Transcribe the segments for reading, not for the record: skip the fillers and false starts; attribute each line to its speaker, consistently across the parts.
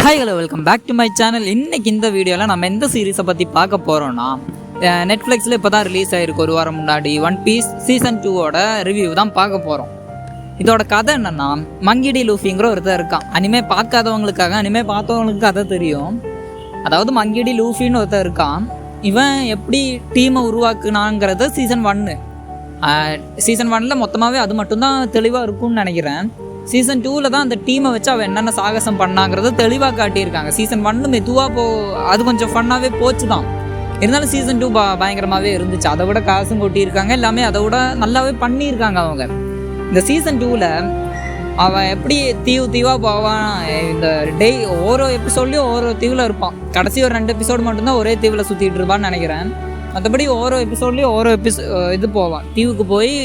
Speaker 1: Hi hello welcome back to my channel. இன்றைக்கி இந்த வீடியோவில் நம்ம எந்த சீரீஸை பற்றி பார்க்க போகிறோன்னா, நெட்ஃப்ளிக்ஸில் இப்போ தான் ரிலீஸ் ஆகிருக்கு ஒரு வாரம் முன்னாடி ஒன் பீஸ் சீசன் 2 ரிவ்யூ தான் பார்க்க போகிறோம். இதோட கதை என்னென்னா, மங்கிடி லூஃபிங்கிற ஒருத்தர் இருக்கான். அனிமே பார்க்காதவங்களுக்காக, அனிமே பார்த்தவங்களுக்கு கதை தெரியும். அதாவது மங்கிடி லூஃபின்னு ஒருத்தர் இருக்கான். இவன் எப்படி டீமை உருவாக்குனாங்கிறத சீசன் 1 மொத்தமாகவே அது மட்டும்தான் தெளிவாக இருக்கும்னு நினைக்கிறேன். சீசன் 2 தான் அந்த டீமை வச்சு அவன் என்னென்ன சாகசம் பண்ணாங்கிறத தெளிவாக காட்டியிருக்காங்க. சீசன் 1 மெதுவாக அது கொஞ்சம் ஃபன்னாகவே போச்சு தான். இருந்தாலும் சீசன் 2 பயங்கரமாகவே இருந்துச்சு. அதை விட காசும் கொட்டியிருக்காங்க, எல்லாமே அதை விட நல்லாவே பண்ணியிருக்காங்க அவங்க. இந்த சீசன் 2 அவன் எப்படி தீவாக போவான். இந்த ஓரோ எபிசோட்லேயும் ஓரோ தீவில் இருப்பான். கடைசி ஒரு 2 எபிசோடு மட்டும்தான் ஒரே தீவில் சுற்றிட்டு இருப்பான்னு நினைக்கிறேன். மற்றபடி ஓரோ எபிசோட்லேயும் ஓரோ இது போவான். தீவுக்கு போய்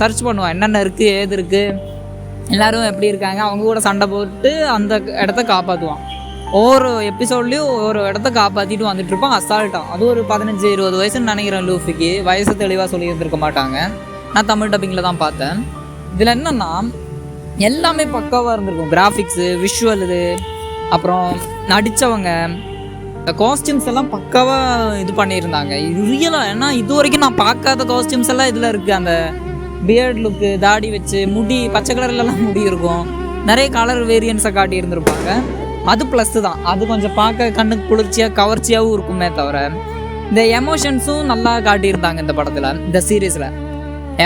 Speaker 1: சர்ச் பண்ணுவான், என்னென்ன இருக்குது, ஏது இருக்குது, எல்லோரும் எப்படி இருக்காங்க, அவங்க கூட சண்டை போட்டு அந்த இடத்த காப்பாற்றுவான். ஒவ்வொரு எபிசோட்லேயும் ஒவ்வொரு இடத்த காப்பாற்றிட்டு வந்துட்டு இருப்பான் அசால்ட்டான். அது ஒரு 15-20 வயசுன்னு நினைக்கிறேன். லூஃபிக்கு வயசு தெளிவாக சொல்லி இருந்திருக்க மாட்டாங்க. நான் தமிழ் டப்பிங்கில் தான் பார்த்தேன். இதில் என்னென்னா எல்லாமே பக்காவாக இருந்திருக்கும். கிராஃபிக்ஸு, விஷுவல், இது அப்புறம் நடித்தவங்க, காஸ்டியூம்ஸ் எல்லாம் பக்காவாக இது பண்ணியிருந்தாங்க. இது ரியலாக, ஏன்னா இது வரைக்கும் நான் பார்க்காத காஸ்டியூம்ஸ் எல்லாம் இதில் இருக்குது. அந்த பியர்ட் லுக்கு, தாடி வச்சு, முடி பச்சை கலர்லலாம் முடி இருக்கும். நிறைய கலர் வேரியன்ஸை காட்டி இருந்திருப்பாங்க. அது ப்ளஸ் தான். அது கொஞ்சம் பார்க்க கண்ணுக்கு குளிர்ச்சியாக கவர்ச்சியாகவும் இருக்குமே தவிர, இந்த எமோஷன்ஸும் நல்லா காட்டியிருந்தாங்க இந்த படத்தில். இந்த சீரீஸில்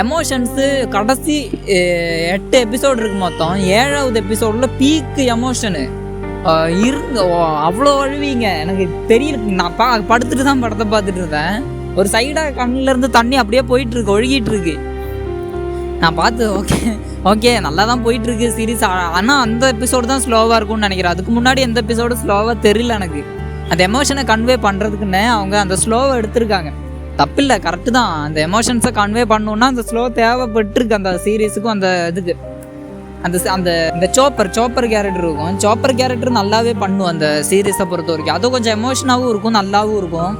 Speaker 1: எமோஷன்ஸு கடைசி 8 எபிசோடு இருக்குது மொத்தம். 7வது எபிசோடில் பீக்கு எமோஷனு அவ்வளோ அழுவீங்க. எனக்கு தெரியல, நான் படுத்துட்டு தான் படத்தை பார்த்துட்டு இருந்தேன். ஒரு சைடாக கண்ணிலேருந்து தண்ணி அப்படியே போயிட்டுருக்கு, ஒழுகிட்டு இருக்கு. நான் பார்த்து ஓகே நல்லா தான் போயிட்டுருக்கு சீரீஸ். ஆனால் அந்த எபிசோடு தான் ஸ்லோவாக இருக்கும்னு நினைக்கிறேன். அதுக்கு முன்னாடி எந்த எபிசோடு ஸ்லோவாக தெரியல எனக்கு. அந்த எமோஷனை கன்வே பண்ணுறதுக்குன்னு அவங்க அந்த ஸ்லோவை எடுத்திருக்காங்க. தப்பில்லை, கரெக்டு தான். அந்த எமோஷன்ஸை கன்வே பண்ணணுன்னா அந்த ஸ்லோ தேவைப்பட்டிருக்கு அந்த சீரீஸுக்கும். அந்த இதுக்கு அந்த சோப்பர் கேரக்டர் இருக்கும். சோப்பர் கேரக்டர் நல்லாவே பண்ணும் அந்த சீரீஸை பொறுத்த வரைக்கும். அதுவும் கொஞ்சம் எமோஷனாகவும் இருக்கும், நல்லாவும் இருக்கும்.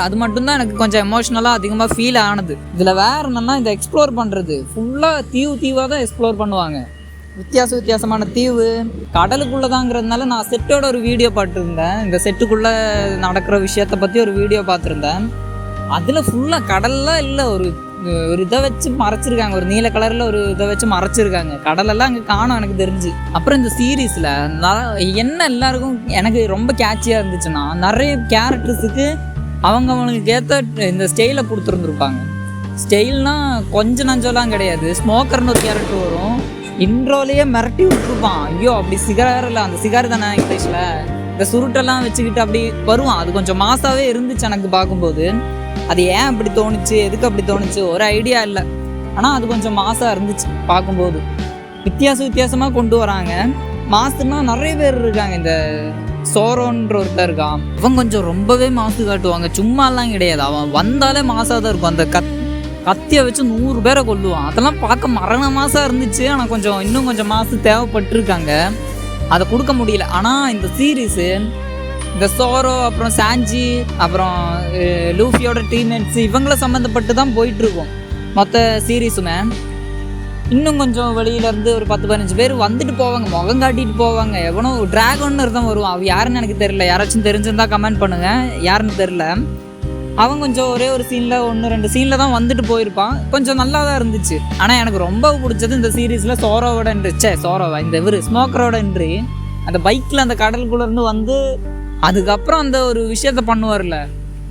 Speaker 1: அது மட்டும்தான் எனக்கு கொஞ்சம் எமோஷ்னலாக அதிகமாக ஃபீல் ஆனது. இதில் வேறு என்னென்னா, இந்த எக்ஸ்ப்ளோர் பண்ணுறது ஃபுல்லாக தீவாக தான் எக்ஸ்ப்ளோர் பண்ணுவாங்க. வித்தியாசமான தீவு கடலுக்குள்ளே தாங்கிறதுனால நான் செட்டோட ஒரு வீடியோ பார்த்துருந்தேன். இந்த செட்டுக்குள்ளே நடக்கிற விஷயத்தை பற்றி ஒரு வீடியோ பார்த்துருந்தேன். அதில் ஃபுல்லாக கடல்லாம் இல்லை, ஒரு இதை வச்சு மறைச்சிருக்காங்க. ஒரு நீல கலரில் ஒரு இதை வச்சு மறைச்சிருக்காங்க. கடலெல்லாம் அங்கே காணும் எனக்கு தெரிஞ்சு. அப்புறம் இந்த சீரீஸில் என்ன எல்லாருக்கும் எனக்கு ரொம்ப கேட்சியாக இருந்துச்சுன்னா, நிறைய கேரக்டர்ஸுக்கு அவங்களுக்கு ஏற்ற இந்த ஸ்டைலை கொடுத்துருந்துருப்பாங்க. ஸ்டைல்னால் கொஞ்சம் நஞ்சம்லாம் கிடையாது. ஸ்மோக்கர்னு ஒரு கேரக்டர் வரும், இன்ட்ரோலேயே மிரட்டி விட்டுருப்பான். ஐயோ, அப்படி சிகார் இல்லை, அந்த சிகார் தானே இங்கிலீஷில், இந்த சுருட்டெல்லாம் வச்சுக்கிட்டு அப்படி வருவான். அது கொஞ்சம் மாசாவே இருந்துச்சு எனக்கு பார்க்கும்போது. அது ஏன் அப்படி தோணுச்சு, எதுக்கு அப்படி தோணுச்சு ஒரு ஐடியா இல்லை. ஆனால் அது கொஞ்சம் மாசாக இருந்துச்சு பார்க்கும்போது. வித்தியாசமாக கொண்டு வராங்க. மாசுன்னா நிறைய பேர் இருக்காங்க. இந்த சோரோன்ற ஒருத்தர் இருக்கான், அவன் கொஞ்சம் ரொம்பவே மாசு காட்டுவாங்க. சும்மாலாம் கிடையாது, அவன் வந்தாலே மாசாக தான் இருக்கும். அந்த கத்தியை வச்சு 100 பேரை கொல்லுவான். அதெல்லாம் பார்க்க மரண மாசாக இருந்துச்சு. ஆனால் இன்னும் கொஞ்சம் மாசு தேவைப்பட்டிருக்காங்க, அதை கொடுக்க முடியல. ஆனால் இந்த சீரீஸு இந்த சோரோ, அப்புறம் சாஞ்சி, அப்புறம் லூஃபியோட டீம்மேட்ஸ், இவங்கள சம்மந்தப்பட்டு தான் போயிட்டுருக்கோம் மொத்த சீரீஸுமே. இன்னும் கொஞ்சம் வெளியிலேருந்து ஒரு 10-15 பேர் வந்துட்டு போவாங்க, முகம் காட்டிட்டு போவாங்க. எவனோ ட்ராகன்னு தான் வருவான். அவன் யாருன்னு எனக்கு தெரியல. யாராச்சும் தெரிஞ்சிருந்தா கமெண்ட் பண்ணுங்கள், யாருன்னு தெரில. அவன் கொஞ்சம் ஒரே ஒரு சீனில் 1-2 சீனில் தான் வந்துட்டு போயிருப்பான். கொஞ்சம் நல்லா தான் இருந்துச்சு. ஆனால் எனக்கு ரொம்ப பிடிச்சது இந்த சீரீஸில் சோரோவோட இந்த ஸ்மோக்கரோட என்ட்ரி. அந்த பைக்கில் அந்த கடலுக்குள்ளேருந்து வந்து அதுக்கப்புறம் அந்த ஒரு விஷயத்த பண்ணுவார்ல,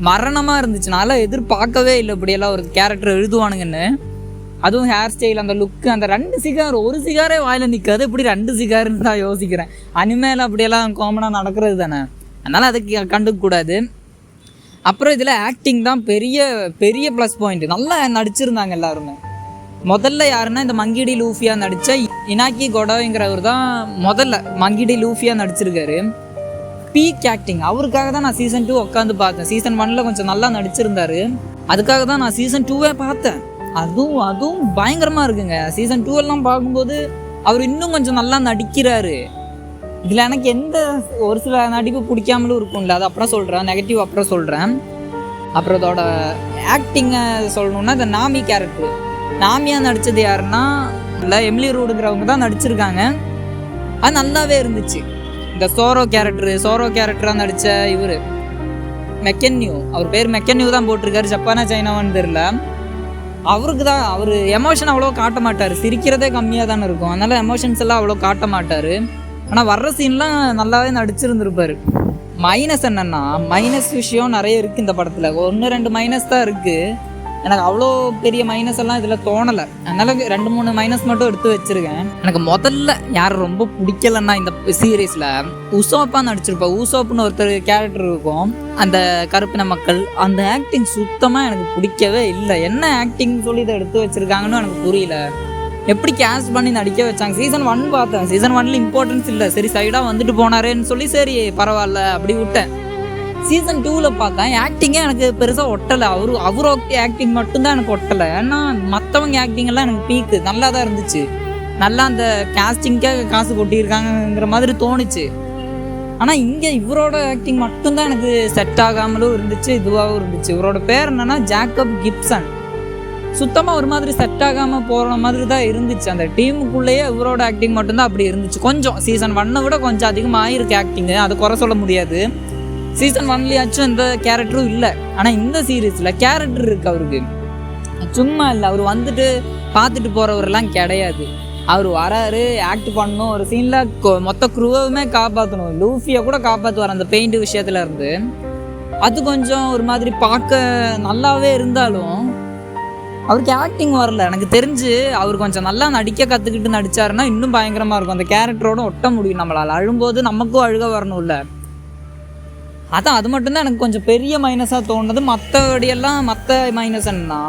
Speaker 1: மரணமாக இருந்துச்சு. நான் எதிர்பார்க்கவே இல்லை இப்படியெல்லாம் ஒரு கேரக்டர் எழுதுவானுங்கன்னு. அதுவும் ஹேர் ஸ்டைல், அந்த லுக்கு, அந்த 2 சிகார், ஒரு சிகாரே வாயில் நிற்காது. இப்படி 2 சிகாருன்னு தான் யோசிக்கிறேன். அனிமேல அப்படியெல்லாம் காமனாக நடக்கிறது தானே, அதனால் அதை கண்டுக்கக்கூடாது. அப்புறம் இதில் ஆக்டிங் தான் பெரிய ப்ளஸ் பாயிண்ட். நல்லா நடிச்சிருந்தாங்க எல்லாருமே. முதல்ல யாருன்னா, இந்த மங்கிடி லூஃபியாக நடித்த இனாக்கி கொடோங்கிறவர் தான் முதல்ல மங்கிடி லூஃபியாக நடிச்சிருக்காரு. Peak acting. அவருக்காக தான் நான் சீசன் 2 உட்காந்து பார்த்தேன். சீசன் 1 கொஞ்சம் நல்லா நடிச்சிருந்தாரு, அதுக்காக தான் நான் சீசன் 2 பார்த்தேன். அதுவும் பயங்கரமாக இருக்குங்க. சீசன் 2 பார்க்கும்போது அவர் இன்னும் கொஞ்சம் நல்லா நடிக்கிறாரு. இதில் எனக்கு எந்த ஒரு சில நடிப்பு பிடிக்காமலும் இருக்கும்ல, அது அப்புறம் சொல்கிறேன், நெகட்டிவ் அப்புறம் சொல்கிறேன். அப்புறம் இதோட ஆக்டிங்கை சொல்லணுன்னா, இந்த நாமி கேரக்டர், நாமியாக நடித்தது யாருன்னா இல்லை எமிலி ரூடுங்கிறவங்க தான் நடிச்சிருக்காங்க. அது நல்லாவே இருந்துச்சு. இந்த சோரோ கேரக்டராக நடித்த இவர் மெக்கன்யூ, அவர் பேர் மெக்கன்யூ தான் போட்டிருக்காரு, ஜப்பானா சைனாவான்னு தெரில. அவருக்கு தான் அவர் எமோஷன் அவ்வளோ காட்ட மாட்டார், சிரிக்கிறதே கம்மியாக தானே இருக்கும், அதனால் எமோஷன்ஸ் எல்லாம் அவ்வளோ காட்ட மாட்டார். ஆனால் வர்ற சீன்லாம் நல்லாவே நடிச்சிருந்துருப்பார். மைனஸ் என்னென்னா, மைனஸ் விஷயம் நிறைய இருக்குது இந்த படத்தில். 1-2 மைனஸ் தான் இருக்குது. எனக்கு அவ்வளோ பெரிய மைனஸ் எல்லாம் இதில் தோணலை, அதனால 2-3 மைனஸ் மட்டும் எடுத்து வச்சுருக்கேன். எனக்கு முதல்ல யார் ரொம்ப பிடிக்கலன்னா இந்த சீரீஸில் உசோப்பா நடிச்சிருப்பா. உசோப்புன்னு ஒருத்தர் கேரக்டர் இருக்கும், அந்த கருப்பின மக்கள். அந்த ஆக்டிங் சுத்தமாக எனக்கு பிடிக்கவே இல்லை. என்ன ஆக்டிங் சொல்லி இதை எடுத்து வச்சுருக்காங்கன்னு எனக்கு புரியல. எப்படி கேஸ்ட் பண்ணி நடிக்க வச்சாங்க. சீசன் 1 பார்த்தேன், சீசன் 1 இம்பார்ட்டன்ஸ் இல்லை, சரி சைடாக வந்துட்டு போனாரேன்னு சொல்லி சரி பரவாயில்ல அப்படி விட்டேன். சீசன் 2 பார்த்தேன், ஆக்டிங்கே எனக்கு பெருசாக ஒட்டலை. அவர் ஓகே, ஆக்டிங் மட்டும்தான் எனக்கு ஒட்டலை. ஏன்னா மற்றவங்க ஆக்டிங் எல்லாம் எனக்கு பீக்கு நல்லா தான் இருந்துச்சு. நல்லா அந்த கேஸ்டிங்காக காசு கொட்டியிருக்காங்கிற மாதிரி தோணுச்சு. ஆனால் இங்கே இவரோட ஆக்டிங் மட்டும்தான் எனக்கு செட் ஆகாமலும் இருந்துச்சு, இதுவாகவும் இருந்துச்சு. இவரோட பேர் என்னன்னா ஜேக்கப் கிப்சன். சுத்தமாக ஒரு மாதிரி செட் ஆகாமல் போகிற மாதிரி தான் இருந்துச்சு. அந்த டீமுக்குள்ளேயே இவரோட ஆக்டிங் மட்டும்தான் அப்படி இருந்துச்சு. கொஞ்சம் சீசன் 1 விட கொஞ்சம் அதிகமாக ஆயிருக்கு ஆக்டிங்கு, அது குறை சொல்ல முடியாது. சீசன் 1லயாச்சும் எந்த கேரக்டரும் இல்லை. ஆனால் இந்த சீரீஸில் கேரக்டர் இருக்குது அவருக்கு, சும்மா இல்லை. அவர் வந்துட்டு பார்த்துட்டு போகிறவரெல்லாம் கிடையாது. அவர் வராரு, ஆக்ட் பண்ணணும், ஒரு சீனில் மொத்த குரூவுமே காப்பாற்றணும். லூஃபியை கூட காப்பாற்றுவார் அந்த பெயிண்ட் விஷயத்துல இருந்து. அது கொஞ்சம் ஒரு மாதிரி பார்க்க நல்லாவே இருந்தாலும் அவருக்கு ஆக்டிங் வரல. எனக்கு தெரிஞ்சு அவர் கொஞ்சம் நல்லா நடிக்க கற்றுக்கிட்டு நடித்தாருன்னா இன்னும் பயங்கரமாக இருக்கும். அந்த கேரக்டரோட ஒட்ட முடியும் நம்மளால். அழும்போது நமக்கும் அழுக வரணும்ல. அது மட்டும்தான் எனக்கு கொஞ்சம் பெரிய மைனஸாக தோணுது. மற்றபடியெல்லாம் மற்ற மைனஸ் என்னன்னா,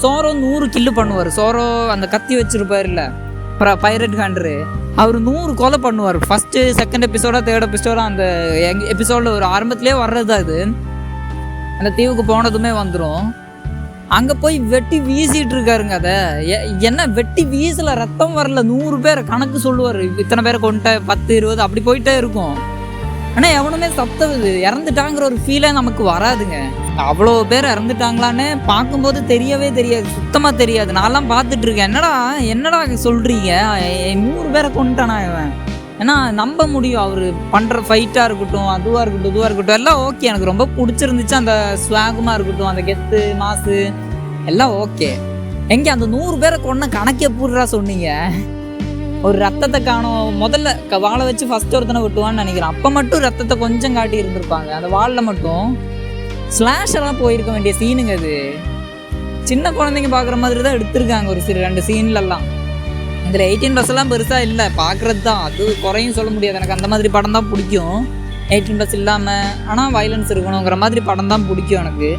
Speaker 1: சோரோ 100 கில்லு பண்ணுவார். சோரோ அந்த கத்தி வச்சுருப்பார் இல்லை, பைரட் ஹேண்டரு, அவர் 100 கொலை பண்ணுவார். ஃபஸ்ட்டு செகண்ட் எபிசோடா 3rd எபிசோடா அந்த எபிசோடில் ஒரு ஆரம்பத்திலே வர்றது. அது அந்த தீவுக்கு போனதுமே வந்துடும். அங்கே போய் வெட்டி வீசிட்டு இருக்காருங்க. அதை என்ன வெட்டி வீசல, ரத்தம் வரல, 100 பேரை கணக்கு சொல்லுவார், இத்தனை பேரை கொண்ட 10-20 அப்படி போயிட்டே இருக்கும். ஆனால் எவனுமே இறந்துட்டாங்கிற ஒரு ஃபீலே நமக்கு வராதுங்க. அவ்வளோ பேர் இறந்துட்டாங்களான்னு பார்க்கும்போது தெரியவே தெரியாது, சுத்தமாக தெரியாது. நான்லாம் பார்த்துட்டு இருக்கேன், என்னடா சொல்கிறீங்க, 100 பேரை கொண்டுட்டானா இவன். ஏன்னா நம்ப முடியும், அவர் பண்ணுற ஃபைட்டாக இருக்கட்டும், அதுவாக இருக்கட்டும் எல்லாம் ஓகே. எனக்கு ரொம்ப பிடிச்சிருந்துச்சு. அந்த ஸ்வாகமாக இருக்கட்டும், அந்த கெத்து மாசு எல்லாம் ஓகே. எங்கே அந்த 100 பேரை கொண்ட கணக்கே பூர்றா சொன்னீங்க. ஒரு ரத்தத்தை காணும், முதல்ல வாழை வச்சு ஃபஸ்ட்டு ஒருத்தனை விட்டுவான்னு நினைக்கிறேன். அப்போ மட்டும் ரத்தத்தை கொஞ்சம் காட்டி இருந்திருப்பாங்க. அந்த வாலில் மட்டும் ஸ்லாஷெல்லாம் போயிருக்க வேண்டிய சீனுங்க. அது சின்ன குழந்தைங்க பார்க்குற மாதிரி தான் எடுத்திருக்காங்க ஒரு 2 சீன்லலாம். இதில் 18+ எல்லாம் பெருசாக இல்லை, பார்க்குறது தான். அது குறையும் சொல்ல முடியாது. எனக்கு அந்த மாதிரி படம் தான் பிடிக்கும், 18+ இல்லாமல் ஆனால் வயலன்ஸ் இருக்கணுங்கிற மாதிரி படம் தான் பிடிக்கும் எனக்கு.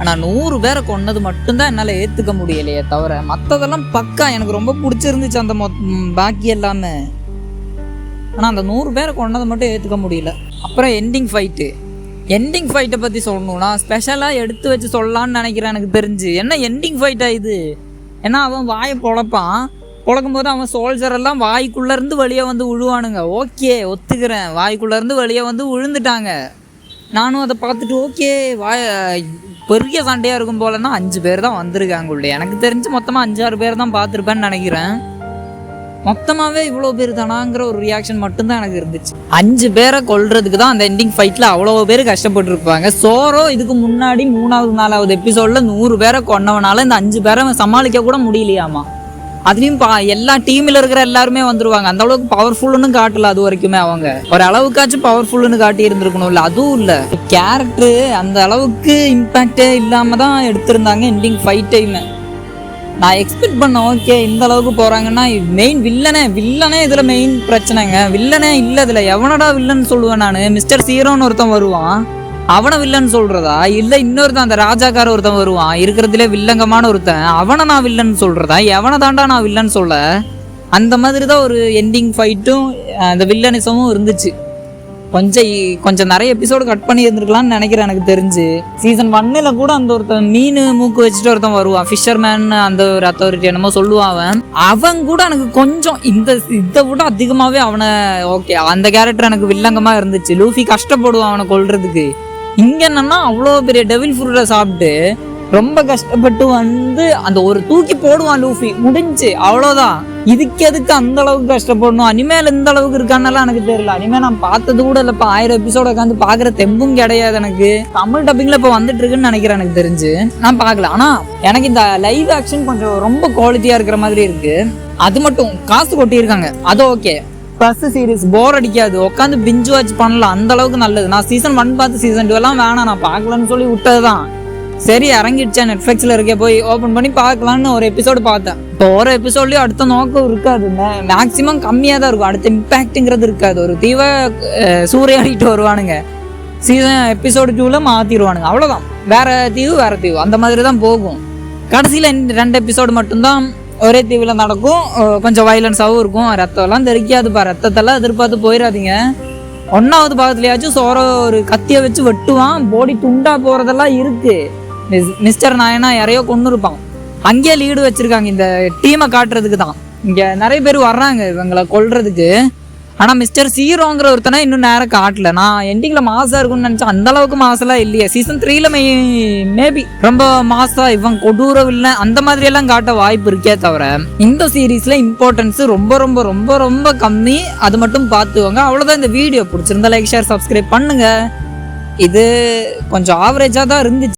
Speaker 1: ஆனால் 100 பேரை கொன்னது மட்டும்தான் என்னால் ஏற்றுக்க முடியலையே தவிர மற்றதெல்லாம் பக்கா எனக்கு ரொம்ப பிடிச்சிருந்துச்சு அந்த பாக்கி எல்லாமே. ஆனால் அந்த 100 பேரை கொன்னதை மட்டும் ஏற்றுக்க முடியல. அப்புறம் எண்டிங் ஃபைட்டை பற்றி சொல்லணும்னா ஸ்பெஷலாக எடுத்து வச்சு சொல்லலான்னு நினைக்கிறேன் எனக்கு தெரிஞ்சு. என்ன எண்டிங் ஃபைட்டாக இது? ஏன்னா அவன் வாயை பொழக்கும் போது அவன் சோல்ஜரெல்லாம் வாய்க்குள்ளேருந்து வெளியே வந்து விழுவானுங்க. ஓகே, ஒத்துக்கிறேன், வாய்க்குள்ளேருந்து வெளியே வந்து விழுந்துட்டாங்க. நானும் அதை பார்த்துட்டு ஓகே, பெரிய சண்டையாக இருக்கும் போலன்னா 5 பேர் தான் வந்திருக்காங்க உள்ளே. எனக்கு தெரிஞ்சு மொத்தமாக 5-6 பேர் தான் பார்த்துருப்பேன்னு நினைக்கிறேன். மொத்தமாகவே இவ்வளோ பேர் தானாங்கிற ஒரு ரியாக்ஷன் மட்டும்தான் எனக்கு இருந்துச்சு. 5 பேரை கொல்றதுக்கு தான் அந்த எண்டிங் ஃபைட்டில் அவ்வளோ பேர் கஷ்டப்பட்டுருப்பாங்க. சோரோ இதுக்கு முன்னாடி 3வது 4வது எபிசோடில் 100 பேரை கொன்னவனால இந்த 5 பேரை சமாளிக்க கூட முடியலையாமா. அதுலேயும் எல்லா டீமில் இருக்கிற எல்லாருமே வந்துருவாங்க. அந்த அளவுக்கு பவர்ஃபுல்லுன்னு காட்டல அது வரைக்குமே. அவங்க ஒரு அளவுக்காச்சும் பவர்ஃபுல்லுன்னு காட்டி இருந்திருக்கணும்ல, அதுவும் இல்லை. கேரக்டரு அந்த அளவுக்கு இம்பேக்டே இல்லாமல் தான் எடுத்திருந்தாங்க எண்டிங் ஃபைட்டையுமே. நான் எக்ஸ்பெக்ட் பண்ணேன், ஓகே இந்த அளவுக்கு போகிறாங்கன்னா மெயின் வில்லனே இதில் மெயின் பிரச்சனைங்க. வில்லனே இல்லை இதில். எவனடா வில்லன் சொல்லுவேன் நான்? மிஸ்டர் சீரோன்னு ஒருத்தன் வருவான், அவனை வில்லன் சொல்கிறதா? இல்லை இன்னொருத்தன் அந்த ராஜாக்கார ஒருத்தன் வருவான், இருக்கிறதுலே வில்லங்கமான ஒருத்தன், அவனை நான் வில்லன் சொல்கிறதா? எவனை தாண்டா நான் வில்லன் சொல்ல? அந்த மாதிரி தான் ஒரு எண்டிங் ஃபைட்டும் அந்த வில்லனிசமும் இருந்துச்சு. கொஞ்சம் நிறைய எபிசோடு கட் பண்ணி இருந்திருக்கலாம்னு நினைக்கிறேன் எனக்கு தெரிஞ்சு. சீசன் 1 கூட அந்த ஒருத்தன் மீன் மூக்கு வச்சுட்டு ஒருத்தன் வருவான், ஃபிஷர்மேன் அந்த ஒரு அத்தாரிட்டி என்னமோ சொல்லுவான். அவன் கூட எனக்கு கொஞ்சம் இதை விட அதிகமாகவே அவனை ஓகே, அந்த கேரக்டர் எனக்கு வில்லங்கமாக இருந்துச்சு. லூஃபி கஷ்டப்படுவான் அவனை கொல்றதுக்கு. இங்கே என்னன்னா அவ்வளோ பெரிய டெவில் ஃப்ரூட்டை சாப்பிட்டு ரொம்ப கஷ்டப்பட்டு வந்து அந்த ஒரு தூக்கி போடுவான் லூஃபி, முடிஞ்சு அவ்வளோதான். இதுக்கு எதுக்கு அந்த அளவுக்கு கஷ்டப்படணும்? அனிமேல இந்த அளவுக்கு இருக்கானெல்லாம் எனக்கு தெரியல. அனிமே நான் பார்த்தது கூட இல்லை. இப்போ 1000 எபிசோட உட்காந்து பார்க்குற தெம்பும் கிடையாது எனக்கு. தமிழ் டப்பிங்ல இப்போ வந்துட்டு இருக்குன்னு நினைக்கிறேன். எனக்கு தெரிஞ்சு நான் பார்க்கல. ஆனால் எனக்கு இந்த லைவ் ஆக்ஷன் கொஞ்சம் ரொம்ப குவாலிட்டியாக இருக்கிற மாதிரி இருக்கு. அது மட்டும் காசு கொட்டியிருக்காங்க, அது ஓகே. ப்ளஸ் சீரிஸ் போர் அடிக்காது, உட்காந்து பிஞ்சு வாட்ச் பண்ணலாம், அந்த அளவுக்கு நல்லது. நான் சீசன் 1 பார்த்து சீசன் 2 எல்லாம் வேணாம், நான் பார்க்கலன்னு சொல்லி விட்டது தான். சரி இறங்கிடுச்சா நெட்ஃப்ளிக்ஸில் இருக்கே, போய் ஓப்பன் பண்ணி பார்க்கலான்னு ஒரு எபிசோடு பார்த்தேன். இப்போ ஒரு எபிசோட்லேயும் அடுத்த நோக்கம் இருக்காது, மேக்ஸிமம் கம்மியாக தான் இருக்கும். அடுத்த இம்பேக்ட்டுங்கிறது இருக்காது. ஒரு தீவை சூறையாடிட்டு வருவானுங்க, சீசன் எபிசோடு 2ல மாற்றிடுவானுங்க, அவ்வளோதான். வேற தீவு அந்த மாதிரி தான் போகும். கடைசியில் 2 எபிசோடு மட்டும்தான் ஒரே தீவில் நடக்கும். கொஞ்சம் வைலன்ஸாகவும் இருக்கும். ரத்தம்லாம் தெரிக்காதுப்பா, ரத்தத்தெல்லாம் எதிர்பார்த்து போயிடாதீங்க. 1வது பாகத்துலயாச்சும் சோற ஒரு கத்தியை வச்சு வெட்டுவான், போடி துண்டா போறதெல்லாம் இருக்கு. மிஸ்டர் நாயனா யாரையோ கொண்டு இருப்பான், அங்கேயே லீடு வச்சிருக்காங்க இந்த டீமை காட்டுறதுக்கு தான். இங்க நிறைய பேர் வர்றாங்க இவங்களை கொல்றதுக்கு. ஆனா மிஸ்டர் சீரோங்கிற ஒருத்தனை இன்னும் நேரம் காட்டல. நான் எண்டிங்ல மாசா இருக்கும்னு நினைச்சேன், அந்த அளவுக்கு மாசெல்லாம் இல்லையே. சீசன் 3ல மேபி ரொம்ப மாசா இவன் கொடூர இல்லை அந்த மாதிரி எல்லாம் காட்ட வாய்ப்பு இருக்கே தவிர, இந்த சீரீஸ்ல இம்பார்ட்டன்ஸ் ரொம்ப ரொம்ப ரொம்ப ரொம்ப கம்மி. அது மட்டும் பார்த்துக்கோங்க. அவ்வளவுதான். இந்த வீடியோ பிடிச்சிருந்தா லைக், ஷேர், சப்ஸ்கிரைப் பண்ணுங்க. இது கொஞ்சம் ஆவரேஜா தான் இருந்துச்சு.